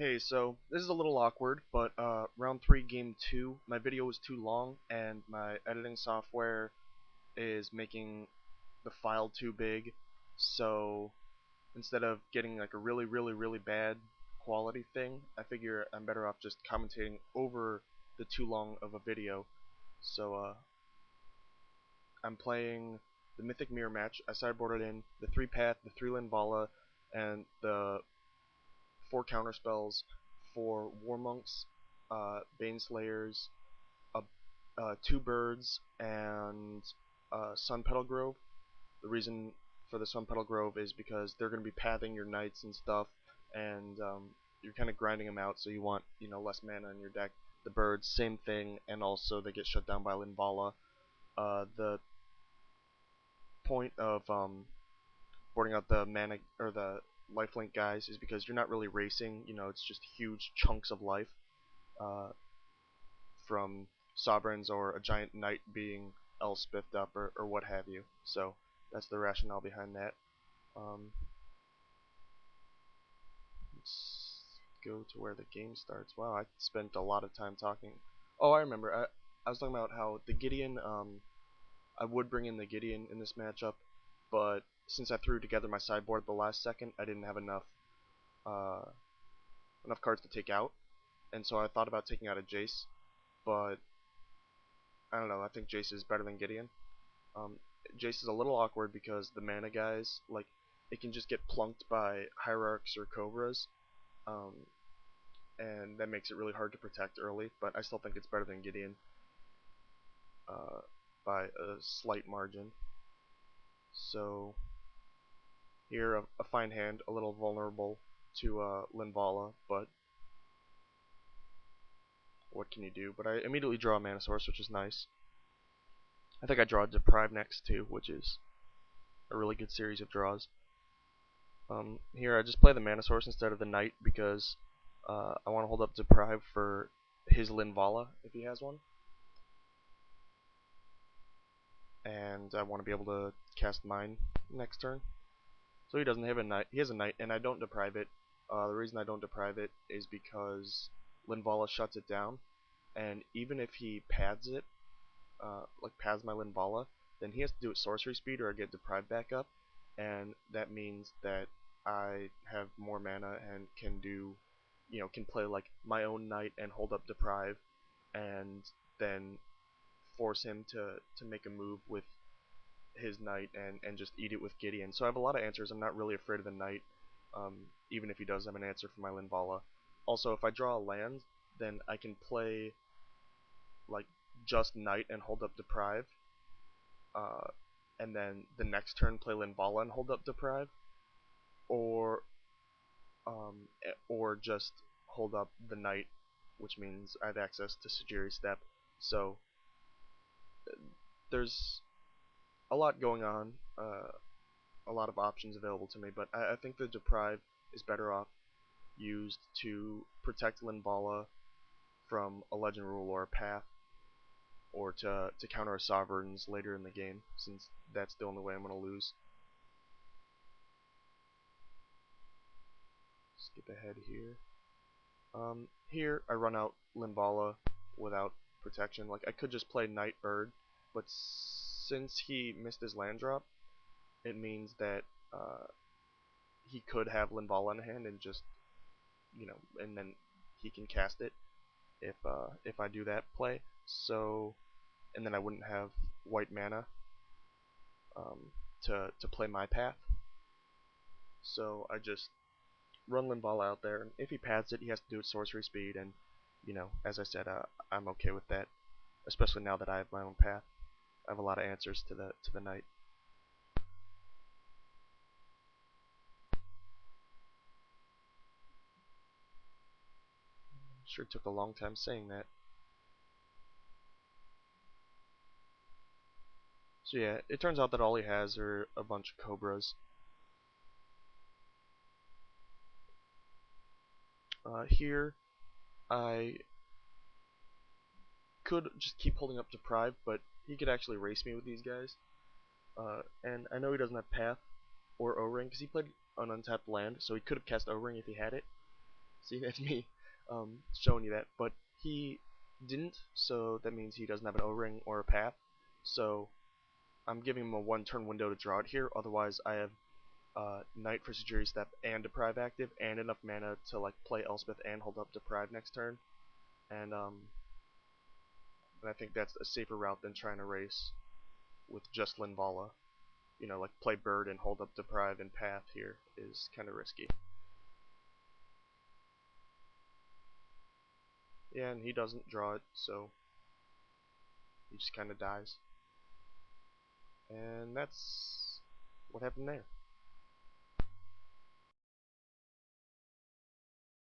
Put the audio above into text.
Hey, so this is a little awkward, but round 3 game 2, my video was too long and my editing software is making the file too big, so instead of getting like a really bad quality thing, I figure I'm better off just commentating over the too long of a video. So I'm playing the Mythic Mirror match. I sideboarded in the 3 path, the 3 Linvala, and the 4 counterspells for War Monks, Baneslayers, 2 birds, and Sun Petal Grove. The reason for the Sun Petal Grove is because they're going to be pathing your knights and stuff, and you're kind of grinding them out, so you want less mana in your deck. The birds, same thing, and also they get shut down by Linvala. The point of boarding out the mana or the lifelink guys is because you're not really racing. It's just huge chunks of life uh, from sovereigns or a giant knight being Elspethed up or what have you. So that's the rationale behind that. Let's go to where the game starts. Wow, I spent a lot of time talking. Oh, I remember. I was talking about how the Gideon. I would bring in the Gideon in this matchup, but since I threw together my sideboard at the last second, I didn't have uh, enough cards to take out, and so I thought about taking out a Jace, but I don't know. I think Jace is better than Gideon. Um, Jace is a little awkward because the mana guys, like, it can just get plunked by Hierarchs or Cobras, um, and that makes it really hard to protect early. But I still think it's better than Gideon uh, by a slight margin. So here, a fine hand, a little vulnerable to Linvala, but what can you do? But I immediately draw a Mana Source, which is nice. I think I draw Deprive next too, which is a really good series of draws. Here I just play the Mana Source instead of the Knight because I want to hold up Deprive for his Linvala if he has one. And I want to be able to cast mine next turn. So he doesn't have a Knight. He has a Knight, and I don't Deprive it. The reason I don't Deprive it is because Linvala shuts it down, and even if he pads it, like pads my Linvala, then he has to do it sorcery speed or I get Deprived back up, and that means that I have more mana and can do, can play like my own Knight and hold up Deprive, and then force him to make a move with his Knight and just eat it with Gideon. So I have a lot of answers. I'm not really afraid of the Knight, even if he does have an answer for my Linvala. Also, if I draw a land, then I can play like just Knight and hold up Deprive, uh, and then the next turn play Linvala and hold up Deprive, or just hold up the Knight, which means I have access to Sajiri's Step. So there's a lot going on, a lot of options available to me, but I think the Deprive is better off used to protect Linvala from a Legend Rule or a Path, or to counter Sovereigns later in the game, since that's the only way I'm going to lose. Skip ahead here. Here I run out Linvala without protection. Like, I could just play Night Bird, but since he missed his land drop, it means that he could have Linvala in hand and just, and then he can cast it if I do that play. So, and then I wouldn't have white mana to play my path. So I just run Linvala out there, and if he pads it, he has to do it sorcery speed, and as I said, I'm okay with that, especially now that I have my own path. I have a lot of answers to the Knight. Sure took a long time saying that. So yeah, it turns out that all he has are a bunch of Cobras. Here, I could just keep holding up Deprive, but he could actually race me with these guys. And I know he doesn't have Path or O-Ring, because he played an untapped land, so he could have cast O-Ring if he had it. See, that's me showing you that. But he didn't, so that means he doesn't have an O-ring or a path. So I'm giving him a 1-turn window to draw it here. Otherwise, I have Knight for Security Step and Deprive active, and enough mana to like play Elspeth and hold up Deprive next turn. And I think that's a safer route than trying to race with just Linvala. You know, like play Bird and hold up Deprive and Path here is kind of risky. Yeah, and he doesn't draw it, so he just kind of dies. And that's what happened there.